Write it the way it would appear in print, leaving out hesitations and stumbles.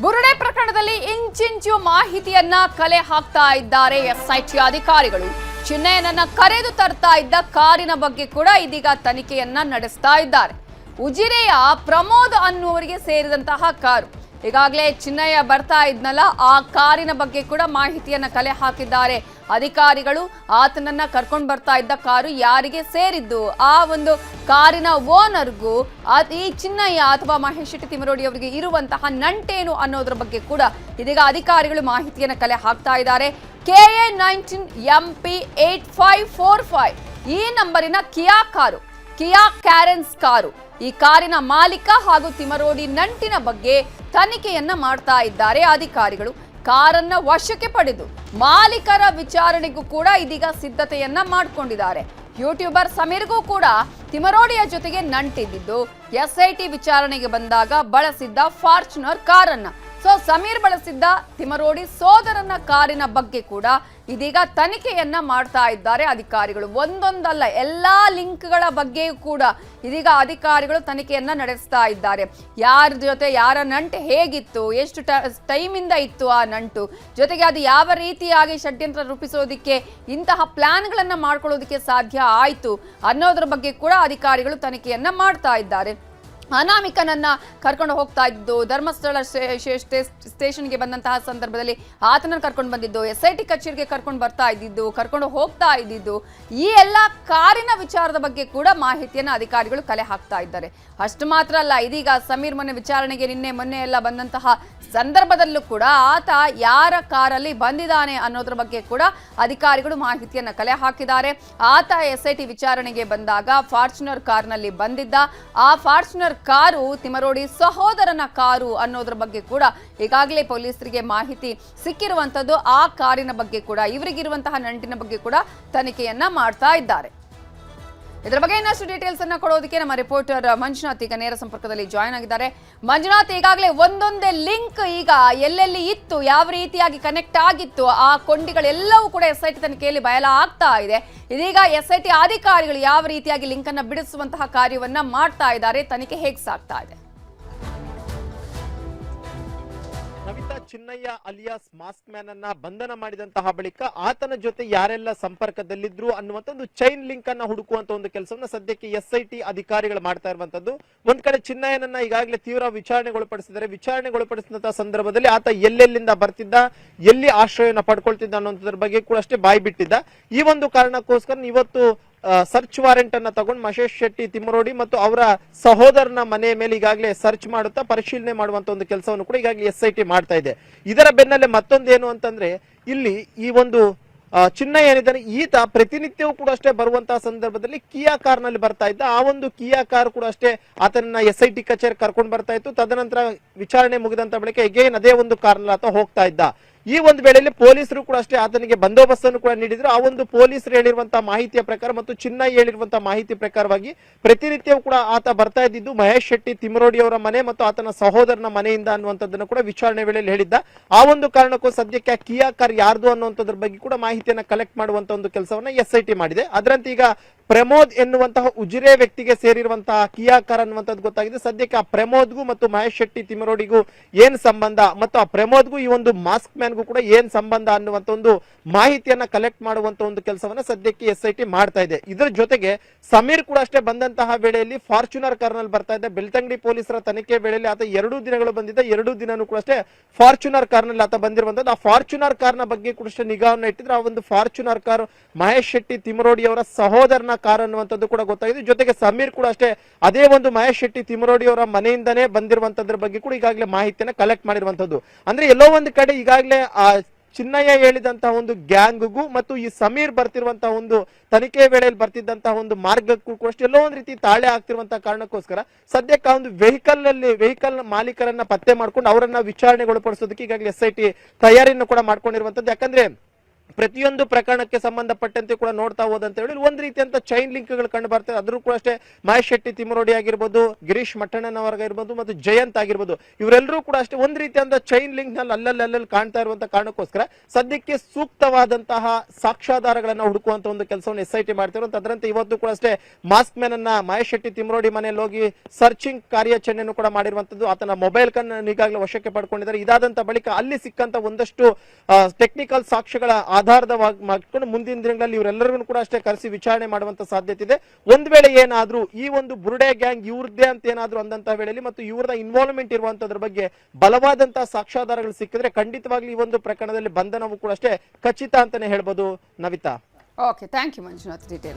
ಬುರುಡೆ ಪ್ರಕರಣದಲ್ಲಿ ಇಂಚಿಂಚು ಮಾಹಿತಿಯನ್ನ ಕಲೆ ಹಾಕ್ತಾ ಇದ್ದಾರೆ ಎಸ್ಐಟಿ ಅಧಿಕಾರಿಗಳು. ಚಿನ್ನಯ್ಯನನ್ನ ಕರೆದು ತರ್ತಾ ಇದ್ದ ಕಾರಿನ ಬಗ್ಗೆ ಕೂಡ ಇದೀಗ ತನಿಖೆಯನ್ನ ನಡೆಸ್ತಾ ಇದ್ದಾರೆ. ಉಜಿರೆಯ ಪ್ರಮೋದ್ ಅನ್ನುವರಿಗೆ ಸೇರಿದಂತಹ ಕಾರು. ಈಗಾಗಲೇ ಚಿನ್ನಯ್ಯ ಬರ್ತಾ ಇದ್ನಲ್ಲ, ಆ ಕಾರಿನ ಬಗ್ಗೆ ಕೂಡ ಮಾಹಿತಿಯನ್ನ ಕಲೆ ಹಾಕಿದ್ದಾರೆ ಅಧಿಕಾರಿಗಳು. ಆತನನ್ನ ಕರ್ಕೊಂಡು ಬರ್ತಾ ಇದ್ದ ಕಾರು ಯಾರಿಗೆ ಸೇರಿದ್ದು, ಆ ಒಂದು ಕಾರಿನ ಓನರ್ಗೂ ಈ ಚಿನ್ನಯ್ಯ ಅಥವಾ ಮಹೇಶ್ ಶೆಟ್ಟಿ ತಿಮರೋಡಿ ಅವರಿಗೆ ಇರುವಂತಹ ನಂಟೇನು ಅನ್ನೋದ್ರ ಬಗ್ಗೆ ಕೂಡ ಇದೀಗ ಅಧಿಕಾರಿಗಳು ಮಾಹಿತಿಯನ್ನ ಕಲೆ ಹಾಕ್ತಾ ಇದ್ದಾರೆ. KA19MP8545 ಈ ನಂಬರಿನ ಕಿಯಾ ಕ್ಯಾರೆನ್ಸ್ ಕಾರು. ಈ ಕಾರಿನ ಮಾಲೀಕ ಹಾಗೂ ತಿಮರೋಡಿ ನಂಟಿನ ಬಗ್ಗೆ ತನಿಖೆಯನ್ನ ಮಾಡ್ತಾ ಇದ್ದಾರೆ ಅಧಿಕಾರಿಗಳು. ಕಾರನ್ನ ವಶಕ್ಕೆ ಪಡೆದು ಮಾಲೀಕರ ವಿಚಾರಣೆಗೂ ಕೂಡ ಇದೀಗ ಸಿದ್ಧತೆಯನ್ನ ಮಾಡಿಕೊಂಡಿದ್ದಾರೆ. ಯೂಟ್ಯೂಬರ್ ಸಮೀರ್ಗೂ ಕೂಡ ತಿಮರೋಡಿಯ ಜೊತೆಗೆ ನಂಟಿದ್ದು ಎಸ್ಐಟಿ ವಿಚಾರಣೆಗೆ ಬಂದಾಗ ಬಳಸಿದ್ದ ಫಾರ್ಚುನರ್ ಕಾರನ್ನ. ಸಮೀರ್ ಬಳಸಿದ್ದ ತಿಮರೋಡಿ ಸೋದರನ ಕಾರಿನ ಬಗ್ಗೆ ಕೂಡ ಇದೀಗ ತನಿಖೆಯನ್ನ ಮಾಡ್ತಾ ಇದ್ದಾರೆ ಅಧಿಕಾರಿಗಳು. ಒಂದೊಂದಲ್ಲ, ಎಲ್ಲಾ ಲಿಂಕ್ಗಳ ಬಗ್ಗೆಯೂ ಕೂಡ ಇದೀಗ ಅಧಿಕಾರಿಗಳು ತನಿಖೆಯನ್ನ ನಡೆಸ್ತಾ ಇದ್ದಾರೆ. ಯಾರ ಜೊತೆ ಯಾರ ನಂಟು ಹೇಗಿತ್ತು, ಎಷ್ಟು ಟೈಮಿಂದ ಇತ್ತು ಆ ನಂಟು, ಜೊತೆಗೆ ಅದು ಯಾವ ರೀತಿಯಾಗಿ ಷಡ್ಯಂತ್ರ ರೂಪಿಸೋದಿಕ್ಕೆ ಇಂತಹ ಪ್ಲಾನ್ಗಳನ್ನ ಮಾಡ್ಕೊಳ್ಳೋದಕ್ಕೆ ಸಾಧ್ಯ ಆಯ್ತು ಅನ್ನೋದ್ರ ಬಗ್ಗೆ ಕೂಡ ಅಧಿಕಾರಿಗಳು ತನಿಖೆಯನ್ನ ಮಾಡ್ತಾ ಇದ್ದಾರೆ. ಅನಾಮಿಕನನ್ನ ಕರ್ಕೊಂಡು ಹೋಗ್ತಾ ಇದ್ದು ಧರ್ಮಸ್ಥಳ ಸ್ಟೇಷನ್ಗೆ ಬಂದಂತಹ ಸಂದರ್ಭದಲ್ಲಿ ಆತನನ್ನು ಕರ್ಕೊಂಡು ಬಂದಿದ್ದು, SIT ಕಚೇರಿಗೆ ಕರ್ಕೊಂಡು ಬರ್ತಾ ಇದ್ದಿದ್ದು, ಕರ್ಕೊಂಡು ಹೋಗ್ತಾ ಇದ್ದಿದ್ದು, ಈ ಎಲ್ಲ ಕಾರಿನ ವಿಚಾರದ ಬಗ್ಗೆ ಕೂಡ ಮಾಹಿತಿಯನ್ನು ಅಧಿಕಾರಿಗಳು ಕಲೆ ಹಾಕ್ತಾ ಇದ್ದಾರೆ. ಅಷ್ಟು ಮಾತ್ರ ಅಲ್ಲ, ಇದೀಗ ಸಮೀರ್ ವಿಚಾರಣೆಗೆ ಮೊನ್ನೆ ಎಲ್ಲ ಬಂದಂತಹ ಸಂದರ್ಭದಲ್ಲೂ ಕೂಡ ಆತ ಯಾರ ಕಾರಲ್ಲಿ ಬಂದಿದ್ದಾನೆ ಅನ್ನೋದ್ರ ಬಗ್ಗೆ ಕೂಡ ಅಧಿಕಾರಿಗಳು ಮಾಹಿತಿಯನ್ನ ಕಲೆ ಹಾಕಿದ್ದಾರೆ. ಆತ SIT ವಿಚಾರಣೆಗೆ ಬಂದಾಗ ಫಾರ್ಚುನರ್ ಕಾರ್ನಲ್ಲಿ ಬಂದಿದ್ದ. ಆ ಫಾರ್ಚುನರ್ ಕಾರು ತಿಮರೋಡಿ ಸಹೋದರನ ಕಾರು ಅನ್ನೋದ್ರ ಬಗ್ಗೆ ಕೂಡ ಈಗಾಗಲೇ ಪೊಲೀಸರಿಗೆ ಮಾಹಿತಿ ಸಿಕ್ಕಿರುವಂತದ್ದು. ಆ ಕಾರಿನ ಬಗ್ಗೆ ಕೂಡ ಇವರಿಗಿರುವಂತಹ ನಂಟಿನ ಬಗ್ಗೆ ಕೂಡ ತನಿಖೆಯನ್ನ ಮಾಡ್ತಾ ಇದ್ದಾರೆ. ಇದರ ಬಗ್ಗೆ ಇನ್ನಷ್ಟು ಡೀಟೇಲ್ಸ್ ಅನ್ನ ಕೊಡೋದಕ್ಕೆ ನಮ್ಮ ರಿಪೋರ್ಟರ್ ಮಂಜುನಾಥ್ ಈಗ ನೇರ ಸಂಪರ್ಕದಲ್ಲಿ ಜಾಯ್ನ್ ಆಗಿದ್ದಾರೆ. ಮಂಜುನಾಥ್, ಈಗಾಗಲೇ ಒಂದೊಂದೇ ಲಿಂಕ್ ಈಗ ಎಲ್ಲೆಲ್ಲಿ ಇತ್ತು, ಯಾವ ರೀತಿಯಾಗಿ ಕನೆಕ್ಟ್ ಆಗಿತ್ತು, ಆ ಕೊಂಡಿಗಳೆಲ್ಲವೂ ಕೂಡ SIT ತನಿಖೆಯಲ್ಲಿ ಬಯಲ ಆಗ್ತಾ ಇದೆ. ಇದೀಗ SIT ಅಧಿಕಾರಿಗಳು ಯಾವ ರೀತಿಯಾಗಿ ಲಿಂಕ್ ಅನ್ನ ಬಿಡಿಸುವಂತಹ ಕಾರ್ಯವನ್ನ ಮಾಡ್ತಾ ಇದ್ದಾರೆ, ತನಿಖೆ ಹೇಗೆ ಸಾಗ್ತಾ ಇದೆ? Navita Chinnaiah alias mask man ಅನ್ನ ಬಂಧನ ಮಾಡಿದಂತಹ ಬಳಿಕ ಆತನ ಜೊತೆ ಯಾರೆಲ್ಲ ಸಂಪರ್ಕದಲ್ಲಿದ್ರು ಅನ್ನುವಂತ ಒಂದು ಚೈನ್ ಲಿಂಕ್ ಅನ್ನ ಹುಡುಕುವಂತ ಒಂದು ಕೆಲಸವನ್ನ ಸದ್ಯಕ್ಕೆ SIT ಅಧಿಕಾರಿಗಳು ಮಾಡ್ತಾ ಇರುವಂತದ್ದು. ಒಂದ್ ಕಡೆ ಚಿನ್ನಯ್ಯನನ್ನ ಈಗಾಗಲೇ ತೀವ್ರ ವಿಚಾರಣೆಗೊಳಪಡಿಸಿದ್ದಾರೆ. ವಿಚಾರಣೆಗೊಳಪಡಿಸಿದಂತಹ ಸಂದರ್ಭದಲ್ಲಿ ಆತ ಎಲ್ಲೆಲ್ಲಿಂದ ಬರ್ತಿದ್ದ, ಎಲ್ಲಿ ಆಶ್ರಯನ ಪಡ್ಕೊಳ್ತಿದ್ದ ಅನ್ನೋದ್ರ ಬಗ್ಗೆ ಕೂಡ ಅಷ್ಟೇ ಬಾಯಿ ಬಿಟ್ಟಿದ್ದ. ಈ ಒಂದು ಕಾರಣಕ್ಕೋಸ್ಕರ ಇವತ್ತು ಸರ್ಚ್ ವಾರೆಂಟ್ ಅನ್ನ ತಗೊಂಡು ಮಹೇಶ್ ಶೆಟ್ಟಿ ತಿಮರೋಡಿ ಮತ್ತು ಅವರ ಸಹೋದರನ ಮನೆಯ ಮೇಲೆ ಈಗಾಗಲೇ ಸರ್ಚ್ ಮಾಡುತ್ತಾ ಪರಿಶೀಲನೆ ಮಾಡುವಂತ ಒಂದು ಕೆಲಸವನ್ನು ಕೂಡ ಈಗಾಗಲೇ SIT ಮಾಡ್ತಾ ಇದೆ. ಇದರ ಬೆನ್ನಲ್ಲೇ ಮತ್ತೊಂದೇನು ಅಂತಂದ್ರೆ, ಇಲ್ಲಿ ಈ ಒಂದು ಚಿನ್ನಯ್ಯ ಏನಿದ್ದಾನೆ ಈತ ಪ್ರತಿನಿತ್ಯವೂ ಕೂಡ ಅಷ್ಟೇ ಬರುವಂತಹ ಸಂದರ್ಭದಲ್ಲಿ ಕಿಯಾ ಕಾರ್ ನಲ್ಲಿ ಬರ್ತಾ ಇದ್ದ. ಆ ಒಂದು ಕಿಯಾ ಕಾರ್ ಕೂಡ ಅಷ್ಟೇ ಆತನ SIT ಕಚೇರಿ ಕರ್ಕೊಂಡು ಬರ್ತಾ ಇತ್ತು. ತದನಂತರ ವಿಚಾರಣೆ ಮುಗಿದಂತ ಬಳಿಕ ಎಗೇನ್ ಅದೇ ಒಂದು ಕಾರ್ ನಲ್ಲಿ ಆತ ಹೋಗ್ತಾ ಇದ್ದ. ಈ ಒಂದು ವೇಳೆಯಲ್ಲಿ ಪೊಲೀಸರು ಕೂಡ ಅಷ್ಟೇ ಆತನಿಗೆ ಬಂದೋಬಸ್ತನ್ನು ಕೂಡ ನೀಡಿದ್ರು. ಆ ಒಂದು ಪೊಲೀಸರು ಹೇಳಿರುವಂತಹ ಮಾಹಿತಿಯ ಪ್ರಕಾರ ಮತ್ತು ಚಿನ್ನಯ್ಯ ಹೇಳಿರುವಂತಹ ಮಾಹಿತಿ ಪ್ರಕಾರವಾಗಿ ಪ್ರತಿನಿತ್ಯವೂ ಕೂಡ ಆತ ಬರ್ತಾ ಇದ್ದಿದ್ದು ಮಹೇಶ್ ಶೆಟ್ಟಿ ತಿಮರೋಡಿ ಅವರ ಮನೆ ಮತ್ತು ಆತನ ಸಹೋದರನ ಮನೆಯಿಂದ ಅನ್ನುವಂಥದ್ದನ್ನು ಕೂಡ ವಿಚಾರಣೆ ವೇಳೆಯಲ್ಲಿ ಹೇಳಿದ್ದ. ಆ ಒಂದು ಕಾರಣಕ್ಕೂ ಸದ್ಯಕ್ಕೆ ಆ ಕಿಯಾ ಕಾರ್ ಯಾರ್ದು ಅನ್ನುವಂಥದ್ರ ಬಗ್ಗೆ ಕೂಡ ಮಾಹಿತಿಯನ್ನ ಕಲೆಕ್ಟ್ ಮಾಡುವಂತ ಒಂದು ಕೆಲಸವನ್ನ SIT ಮಾಡಿದೆ. ಅದರಂತೆ ಈಗ ಪ್ರಮೋದ್ ಎನ್ನುವಂತಹ ಉಜಿರೆ ವ್ಯಕ್ತಿಗೆ ಸೇರಿರುವಂತಹ ಕಿಯಾ ಕಾರ್ ಅನ್ನುವಂಥದ್ದು ಗೊತ್ತಾಗಿದೆ. ಸದ್ಯಕ್ಕೆ ಆ ಪ್ರಮೋದ್ಗೂ ಮತ್ತು ಮಹೇಶ್ ಶೆಟ್ಟಿ ತಿಮರೋಡಿಗೂ ಏನ್ ಸಂಬಂಧ ಮತ್ತು ಆ ಪ್ರಮೋದ್ಗೂ ಈ ಒಂದು ಮಾಸ್ಕ್ ಮ್ಯಾನ್ಗೂ ಕೂಡ ಏನ್ ಸಂಬಂಧ ಅನ್ನುವಂತ ಒಂದು ಮಾಹಿತಿಯನ್ನ ಕಲೆಕ್ಟ್ ಮಾಡುವಂತ ಒಂದು ಕೆಲಸವನ್ನ ಸದ್ಯಕ್ಕೆ SIT ಮಾಡ್ತಾ ಇದೆ. ಇದರ ಜೊತೆಗೆ ಸಮೀರ್ ಕೂಡ ಅಷ್ಟೇ ಬಂದಂತಹ ವೇಳೆಯಲ್ಲಿ ಫಾರ್ಚುನರ್ ಕಾರ್ ನಲ್ಲಿ ಬರ್ತಾ ಇದ್ದ. ಬೆಳ್ತಂಗಡಿ ಪೊಲೀಸರ ತನಿಖೆ ವೇಳೆಯಲ್ಲಿ ಆತ 2 ದಿನಗಳು ಬಂದಿದ್ದ. 2 ದಿನನೂ ಕೂಡ ಅಷ್ಟೇ ಫಾರ್ಚುನರ್ ಕಾರ್ ನಲ್ಲಿ ಆತ ಬಂದಿರುವಂತದ್ದು. ಆ ಫಾರ್ಚುನರ್ ಕಾರ್ ನ ಬಗ್ಗೆ ಕೂಡ ಅಷ್ಟೇ ನಿಗಾವನ್ನು ಇಟ್ಟಿದ್ರೆ. ಆ ಒಂದು ಫಾರ್ಚುನರ್ ಕಾರ್ ಮಹೇಶ್ ಶೆಟ್ಟಿ ತಿಮರೋಡಿ ಅವರ ಸಹೋದರನ ಕಾರ್ ಅನ್ನುವಂಥದ್ದು ಕೂಡ ಗೊತ್ತಾಗಿದೆ. ಜೊತೆಗೆ ಸಮೀರ್ ಕೂಡ ಅಷ್ಟೇ ಅದೇ ಒಂದು ಮಹೇಶ್ ಶೆಟ್ಟಿ ತಿಮರೋಡಿ ಅವರ ಮನೆಯಿಂದನೇ ಬಂದಿರುವಂತದ್ರ ಬಗ್ಗೆ ಕೂಡ ಈಗಾಗಲೇ ಮಾಹಿತಿಯನ್ನ ಕಲೆಕ್ಟ್ ಮಾಡಿರುವಂತದ್ದು. ಅಂದ್ರೆ ಎಲ್ಲೋ ಒಂದು ಕಡೆ ಈಗಾಗಲೇ ಆ ಚಿನ್ನಯ್ಯ ಹೇಳಿದಂತಹ ಒಂದು ಗ್ಯಾಂಗ್ಗೂ ಮತ್ತು ಈ ಸಮೀರ್ ಬರ್ತಿರುವಂತಹ ಒಂದು ತನಿಖೆ ವೇಳೆಯಲ್ಲಿ ಬರ್ತಿದ್ದಂತಹ ಒಂದು ಮಾರ್ಗಕ್ಕೂ ಕೂಡ ಎಲ್ಲೋ ಒಂದು ರೀತಿ ತಾಳೆ ಆಗ್ತಿರುವಂತಹ ಕಾರಣಕ್ಕೋಸ್ಕರ ಸದ್ಯಕ್ಕೆ ಆ ಒಂದು ವೆಹಿಕಲ್ ಮಾಲೀಕರನ್ನ ಪತ್ತೆ ಮಾಡ್ಕೊಂಡು ಅವರನ್ನ ವಿಚಾರಣೆಗೊಳಪಡಿಸೋದಕ್ಕೆ ಈಗಾಗಲೇ SIT ತಯಾರಿಯನ್ನು ಕೂಡ ಮಾಡ್ಕೊಂಡಿರುವಂತದ್ದು. ಯಾಕಂದ್ರೆ ಪ್ರತಿಯೊಂದು ಪ್ರಕರಣಕ್ಕೆ ಸಂಬಂಧಪಟ್ಟಂತೆ ಕೂಡ ನೋಡ್ತಾ ಹೋದಂತ ಹೇಳಿ ಒಂದ್ ರೀತಿಯಂತ ಚೈನ್ ಲಿಂಕ್ಗಳು ಕಂಡು ಬರ್ತದೆ. ಅದ್ರೂ ಕೂಡ ಅಷ್ಟೇ ಮಹೇಶ್ ಶೆಟ್ಟಿ ತಿಮರೋಡಿ ಆಗಿರ್ಬೋದು, ಗಿರೀಶ್ ಮಟ್ಟಣ್ಣನವರ್ಗಿರ್ಬೋದು ಮತ್ತು ಜಯಂತ್ ಆಗಿರ್ಬೋದು, ಇವರೆಲ್ಲರೂ ಕೂಡ ಅಷ್ಟೇ ಒಂದ್ ರೀತಿಯಂತ ಚೈನ್ ಲಿಂಕ್ ನಲ್ಲಿ ಅಲ್ಲಲ್ಲಿ ಕಾಣ್ತಾ ಇರುವಂತ ಕಾರಣಕ್ಕೋಸ್ಕರ ಸದ್ಯಕ್ಕೆ ಸೂಕ್ತವಾದಂತಹ ಸಾಕ್ಷ್ಯಾಧಾರಗಳನ್ನ ಹುಡುಕುವಂತ ಒಂದು ಕೆಲಸವನ್ನು SIT ಮಾಡ್ತಿರೋ. ಅದರಂತೆ ಇವತ್ತು ಕೂಡ ಅಷ್ಟೇ ಮಾಸ್ಕ್ ಮ್ಯಾನ್ ಅನ್ನ ಮಹೇಶ್ ಶೆಟ್ಟಿ ತಿಮರೋಡಿ ಮನೆಯಲ್ಲಿ ಹೋಗಿ ಸರ್ಚಿಂಗ್ ಕಾರ್ಯಾಚರಣೆಯನ್ನು ಕೂಡ ಮಾಡಿರುವಂತದ್ದು. ಆತನ ಮೊಬೈಲ್ ಕನ್ನ ಈಗಾಗಲೇ ವಶಕ್ಕೆ ಪಡ್ಕೊಂಡಿದ್ದಾರೆ. ಇದಾದಂತ ಬಳಿಕ ಅಲ್ಲಿ ಸಿಕ್ಕಂತ ಒಂದಷ್ಟು ಟೆಕ್ನಿಕಲ್ ಸಾಕ್ಷ್ಯಗಳ ಆಧಾರವಾಗಿ ಮಾಡ್ಕೊಂಡು ಮುಂದಿನ ದಿನಗಳಲ್ಲಿ ಇವರೆಲ್ಲರಿಗೂ ಕೂಡ ಅಷ್ಟೇ ಕರೆಸಿ ವಿಚಾರಣೆ ಮಾಡುವಂತ ಸಾಧ್ಯತೆ ಇದೆ. ಒಂದ್ ವೇಳೆ ಏನಾದ್ರೂ ಈ ಒಂದು ಬುರುಡೆ ಗ್ಯಾಂಗ್ ಇವ್ರದ್ದೇ ಅಂತ ಏನಾದ್ರೂ ಅಂದಂತಹ ವೇಳೆಯಲ್ಲಿ ಮತ್ತು ಇವ್ರದ ಇನ್ವಾಲ್ವ್ಮೆಂಟ್ ಇರುವಂತದ್ರ ಬಗ್ಗೆ ಬಲವಾದಂತಹ ಸಾಕ್ಷ್ಯಾಧಾರಗಳು ಸಿಕ್ಕಿದ್ರೆ ಖಂಡಿತವಾಗ್ಲೂ ಈ ಒಂದು ಪ್ರಕರಣದಲ್ಲಿ ಬಂಧನವು ಕೂಡ ಅಷ್ಟೇ ಖಚಿತ ಅಂತಾನೆ ಹೇಳ್ಬೋದು. Navita. Okay, thank you Manjunath details.